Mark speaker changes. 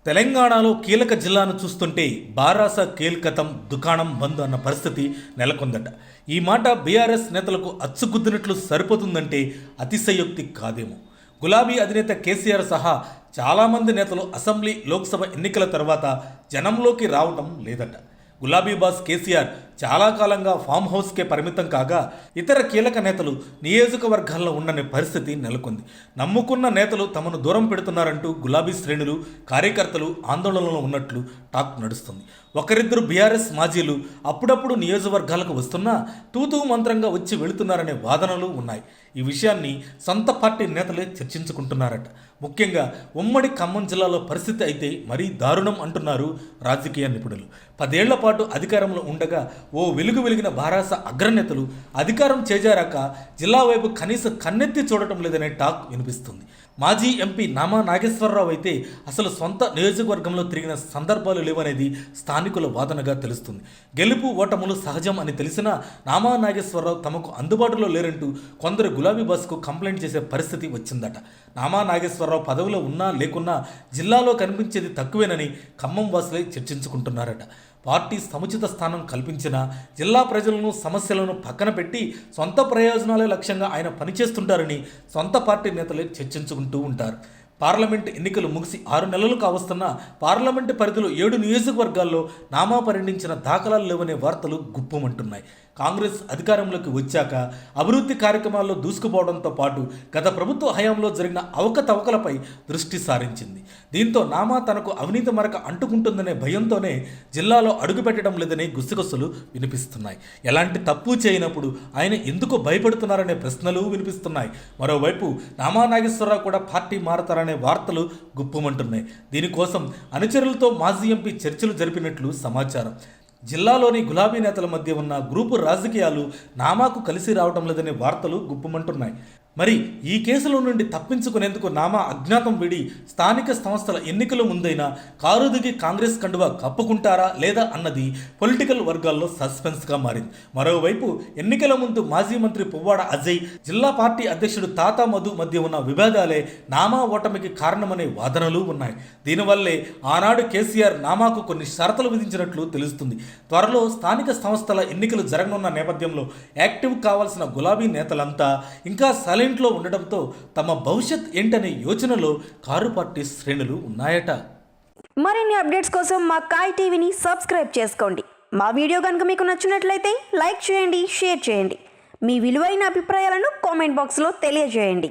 Speaker 1: తెలంగాణలో కీలక జిల్లాను చూస్తుంటే బారాస కేల్కతం దుకాణం బంద్ అన్న పరిస్థితి నెలకొందట. ఈ మాట బీఆర్ఎస్ నేతలకు అచ్చుగుద్దినట్లు సరిపోతుందంటే అతిశయోక్తి కాదేమో. గులాబీ అధినేత కేసీఆర్ సహా చాలామంది నేతలు అసెంబ్లీ లోక్సభ ఎన్నికల తర్వాత జనంలోకి రావటం లేదట. గులాబీ బాస్ కేసీఆర్ చాలా కాలంగా ఫామ్ హౌస్కే పరిమితం కాగా ఇతర కీలక నేతలు నియోజకవర్గాల్లో ఉండని పరిస్థితి నెలకొంది. నమ్ముకున్న నేతలు తమను దూరం పెడుతున్నారంటూ గులాబీ శ్రేణులు కార్యకర్తలు ఆందోళనలో ఉన్నట్లు టాక్ నడుస్తుంది. ఒకరిద్దరు బీఆర్ఎస్ మాజీలు అప్పుడప్పుడు నియోజకవర్గాలకు వస్తున్నా తూతూ మంత్రంగా వచ్చి వెళుతున్నారనే వాదనలు ఉన్నాయి. ఈ విషయాన్ని సొంత పార్టీ నేతలే చర్చించుకుంటున్నారట. ముఖ్యంగా ఉమ్మడి ఖమ్మం జిల్లాలో పరిస్థితి అయితే మరీ దారుణం అంటున్నారు రాజకీయ నిపుణులు. 10 ఏళ్ల పాటు అధికారంలో ఉండగా ఓ వెలిగిన బారాస అగ్రనేతలు అధికారం చేజారాక జిల్లా వైపు కనీసం కన్నెత్తి చూడటం లేదనే టాక్ వినిపిస్తుంది. మాజీ ఎంపీ నామా నాగేశ్వరరావు అయితే అసలు సొంత నియోజకవర్గంలో తిరిగిన సందర్భాలు లేవనేది స్థానికుల వాదనగా తెలుస్తుంది. గెలుపు ఓటములు సహజం అని తెలిసినా నామా నాగేశ్వరరావు తమకు అందుబాటులో లేరంటూ కొందరు గులాబీ బాస్కు కంప్లైంట్ చేసే పరిస్థితి వచ్చిందట. నామా నాగేశ్వరరావు పదవిలో ఉన్నా లేకున్నా జిల్లాలో కనిపించేది తక్కువేనని ఖమ్మం వాసులై చర్చించుకుంటున్నారట. పార్టీ సముచిత స్థానం కల్పించిన జిల్లా ప్రజలను సమస్యలను పక్కన పెట్టి సొంత ప్రయోజనాలే లక్ష్యంగా ఆయన పనిచేస్తుంటారని సొంత పార్టీ నేతలే చర్చించుకుంటూ ఉంటారు. పార్లమెంటు ఎన్నికలు ముగిసి 6 నెలలు కావస్తున్న పార్లమెంటు పరిధిలో 7 నియోజకవర్గాల్లో నామా పరిణించిన దాఖలాలు లేవనే వార్తలు గుప్పమంటున్నాయి. కాంగ్రెస్ అధికారంలోకి వచ్చాక అభివృద్ధి కార్యక్రమాల్లో దూసుకుపోవడంతో పాటు గత ప్రభుత్వ హయాంలో జరిగిన అవకతవకలపై దృష్టి సారించింది. దీంతో నామా తనకు అవినీతి మరక అంటుకుంటుందనే భయంతోనే జిల్లాలో అడుగుపెట్టడం లేదనే గుసగుసలు వినిపిస్తున్నాయి. ఎలాంటి తప్పు చేయనప్పుడు ఆయన ఎందుకు భయపడుతున్నారనే ప్రశ్నలు వినిపిస్తున్నాయి. మరోవైపు నామా నాగేశ్వరరావు కూడా పార్టీ మారతారనే వార్తలు గుప్పమంటున్నాయి. దీనికోసం అనుచరులతో మాజీ ఎంపీ చర్చలు జరిపినట్లు సమాచారం. జిల్లాలోని గులాబీ నేతల మధ్య ఉన్న గ్రూపు రాజకీయాలు నామాకు కలిసి రావడం లేదనే వార్తలు గుప్పమంటున్నాయి. మరి ఈ కేసుల నుండి తప్పించుకునేందుకు నామా అజ్ఞాతం వీడి స్థానిక సంస్థల ఎన్నికల ముందైనా కారు దిగి కాంగ్రెస్ కండువా కప్పుకుంటారా లేదా అన్నది పొలిటికల్ వర్గాల్లో సస్పెన్స్గా మారింది. మరోవైపు ఎన్నికల ముందు మాజీ మంత్రి పువ్వాడ అజయ్, జిల్లా పార్టీ అధ్యక్షుడు తాతా మధు మధ్య ఉన్న విభేదాలే నామా ఓటమికి కారణమనే వాదనలు ఉన్నాయి. దీనివల్లే ఆనాడు కేసీఆర్ నామాకు కొన్ని షరతులు విధించినట్లు తెలుస్తుంది. త్వరలో స్థానిక సంస్థల ఎన్నికలు జరగనున్న నేపథ్యంలో యాక్టివ్ కావాల్సిన గులాబీ నేతలంతా ఇంకా ఇంట్లో ఉండడంతో తమ భవిష్యత్ ఏంటనే యోచనలో కారు పార్టీ శ్రేణులు ఉన్నాయట.
Speaker 2: మరిన్ని అప్డేట్స్ కోసం మా కాయ్ టీవీని సబ్స్క్రైబ్ చేసుకోండి. మా వీడియో కనుక మీకు నచ్చినట్లయితే లైక్ చేయండి, షేర్ చేయండి. మీ విలువైన అభిప్రాయాలను కామెంట్ బాక్స్లో తెలియజేయండి.